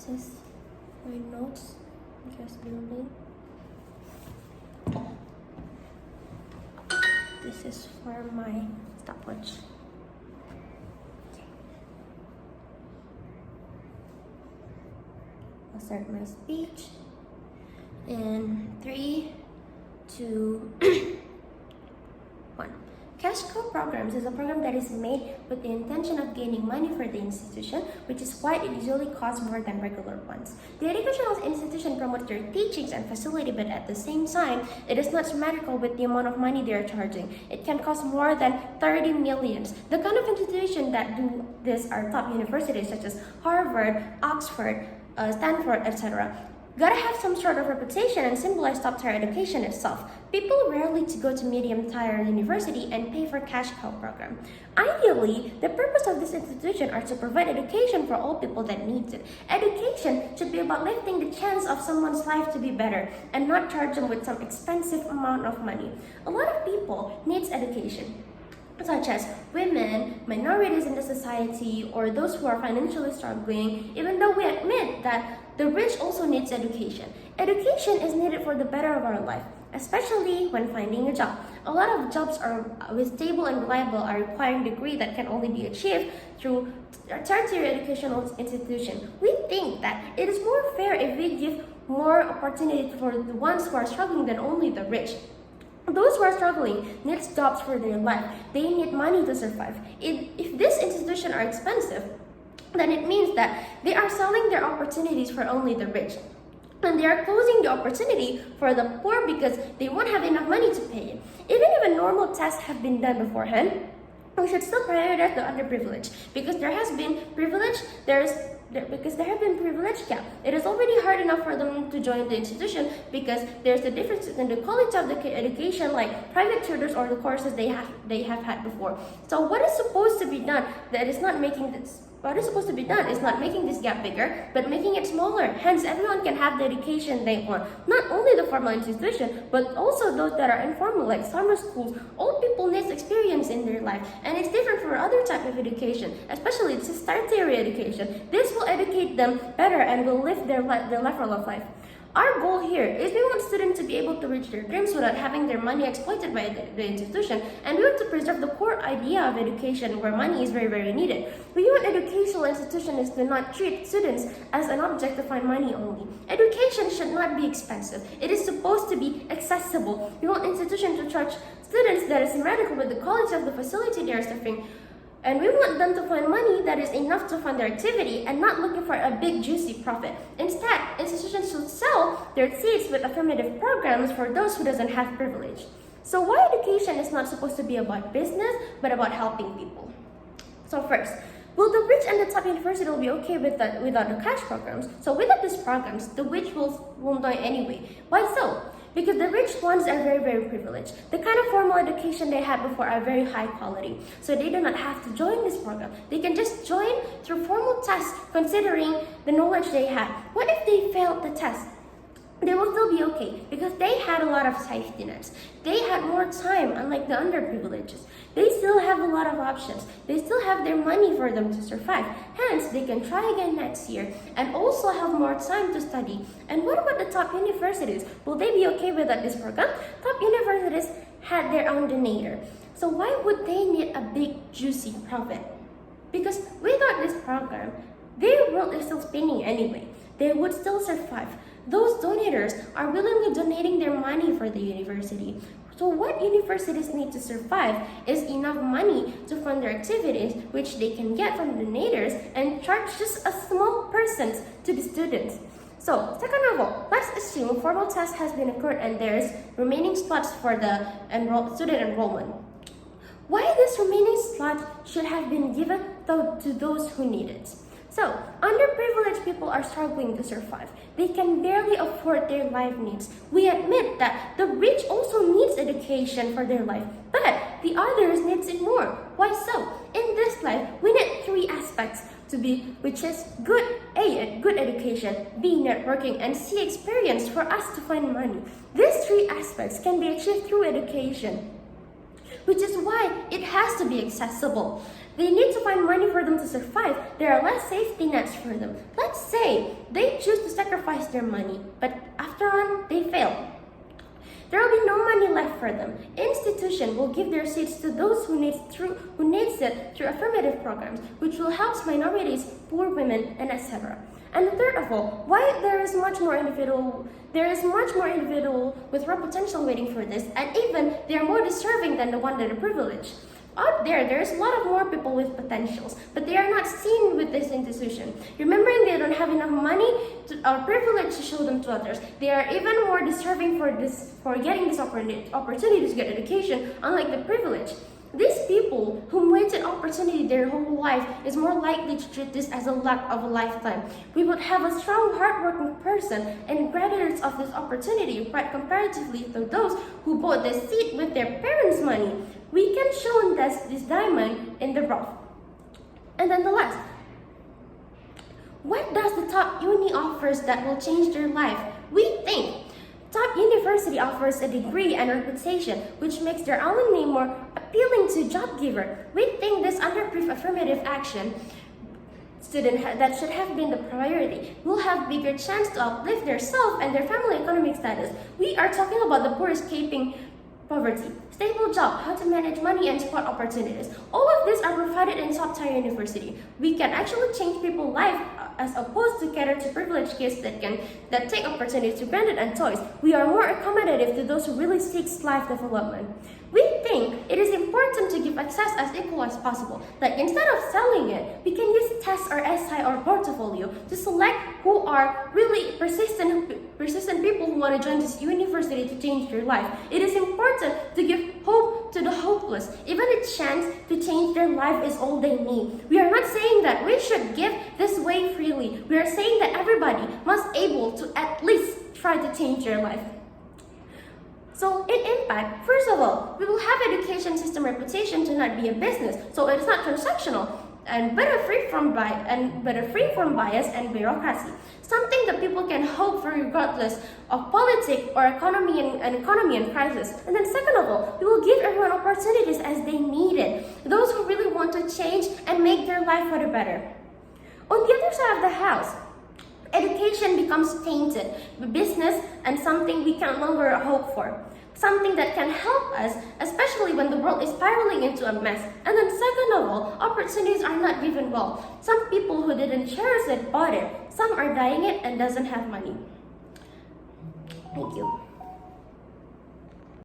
This is my notes, just building. This is for my stopwatch. I'll start my speech in 3, 2, 1. Cash cow programs is a program that is made with the intention of gaining money for the institution, which is why it usually costs more than regular ones. The educational institution promotes their teachings and facility, but at the same time, it is not symmetrical with the amount of money they are charging. It can cost more than 30 millions. The kind of institutions that do this are top universities such as Harvard, Oxford, Stanford, etc. Gotta have some sort of reputation and symbolize top-tier education itself. People rarely to go to medium-tier university and pay for cash cow program. Ideally, the purpose of this institution are to provide education for all people that needs it. Education should be about lifting the chance of someone's life to be better and not charge them with some expensive amount of money. A lot of people needs education, such as women, minorities in the society, or those who are financially struggling, even though we admit that the rich also needs education. Education is needed for the better of our life, especially when finding a job. A lot of jobs are stable and reliable are requiring degree that can only be achieved through a tertiary educational institution. We think that it is more fair if we give more opportunity for the ones who are struggling than only the rich. Those who are struggling need jobs for their life. They need money to survive. If these institutions are expensive, then it means that they are selling their opportunities for only the rich. And they are closing the opportunity for the poor because they won't have enough money to pay it. Even if a normal test have been done beforehand, we should still prioritize the underprivileged because there has been privilege, because there have been privilege gap. It is already hard enough for them to join the institution because there's the difference in the quality of the education, like private tutors or the courses they have had before. So what is supposed to be done is not making this gap bigger, but making it smaller. Hence, everyone can have the education they want. Not only the formal institution, but also those that are informal, like summer schools. All people need experience in their life, and it's different for other type of education, especially it's just tertiary education. This will educate them better and will lift their level of life. Our goal here is we want students to be able to reach their dreams without having their money exploited by the institution, and we want to preserve the core idea of education where money is very, very needed. We want educational institutions to not treat students as an object to find money only. Education should not be expensive. It is supposed to be accessible. We want institutions to charge students that is symmetrical with the quality of the facility they are serving. And we want them to find money that is enough to fund their activity and not looking for a big juicy profit. Instead, institutions should sell their seats with affirmative programs for those who doesn't have privilege. So why education is not supposed to be about business, but about helping people? So first, will the rich and the top university will be okay without the cash programs? So without these programs, the rich won't die anyway. Why so? Because the rich ones are very, very privileged. The kind of formal education they had before are very high quality. So they do not have to join this program. They can just join through formal tests considering the knowledge they had. What if they failed the test? They will still be okay because they had a lot of safety nets. They had more time, unlike the underprivileged. They still have a lot of options. They still have their money for them to survive. Hence, they can try again next year and also have more time to study. And what about the top universities? Will they be okay with this program? Top universities had their own donator. So why would they need a big juicy profit? Because without this program, their world is still spinning anyway. They would still survive. Those donators are willingly donating their money for the university. So what universities need to survive is enough money to fund their activities, which they can get from donators and charge just a small percent to the students. So, second of all, let's assume formal test has been occurred and there's remaining slots for the student enrollment. Why this remaining slot should have been given to those who need it? So, underprivileged people are struggling to survive. They can barely afford their life needs. We admit that the rich also needs education for their life, but the others needs it more. Why so? In this life, we need three aspects to be, which is A, good education, B, networking, and C, experience for us to find money. These three aspects can be achieved through education, which is why it has to be accessible. They need to find money for them to survive. There are less safety nets for them. Let's say they choose to sacrifice their money, but after on, they fail. There will be no money left for them. Institution will give their seats to those who needs it through affirmative programs, which will help minorities, poor women, and etc. And third of all, why there is much more individual with raw potential waiting for this, and even they are more deserving than the one that are privileged. Out there is a lot of more people with potentials, but they are not seen with this institution. Remembering they don't have enough money or privilege to show them to others, they are even more deserving for getting this opportunity to get education, unlike the privilege. These people who waited opportunity their whole life is more likely to treat this as a luck of a lifetime. We would have a strong, hardworking person and graduates of this opportunity, right, comparatively to those who bought the seat with their parents' money. We can show this diamond in the rough. And then the last. What does the top uni offers that will change their life? We think top university offers a degree and reputation, which makes their alumni more appealing to job giver. We think this underproof affirmative action that should have been the priority will have bigger chance to uplift their self and their family economic status. We are talking about the poor escaping poverty, stable job, how to manage money and spot opportunities. All of these are provided in top-tier university. We can actually change people's life as opposed to cater to privileged kids that take opportunities for granted and toys. We are more accommodative to those who really seek life development. We think it is important to give access as equal as possible. Like instead of selling it, we can use tests or SI or portfolio to select who are really persistent people who want to join this university to change their life. It is important to give hope to the hopeless. Even a chance to change their life is all they need. We are not saying that we should give this way freely. We are saying that everybody must able to at least try to change their life. So in impact, first of all, we will have education system reputation to not be a business, so it's not transactional and better free from bias and bureaucracy. Something that people can hope for regardless of politics or economy and crisis. And then second of all, we will give everyone opportunities as they need it. Those who really want to change and make their life for the better. On the other side of the house, education becomes tainted with business and something we can no longer hope for. Something that can help us, especially when the world is spiraling into a mess. And then second of all, opportunities are not given well. Some people who didn't cherish it bought it. Some are dying it and doesn't have money. Thank you.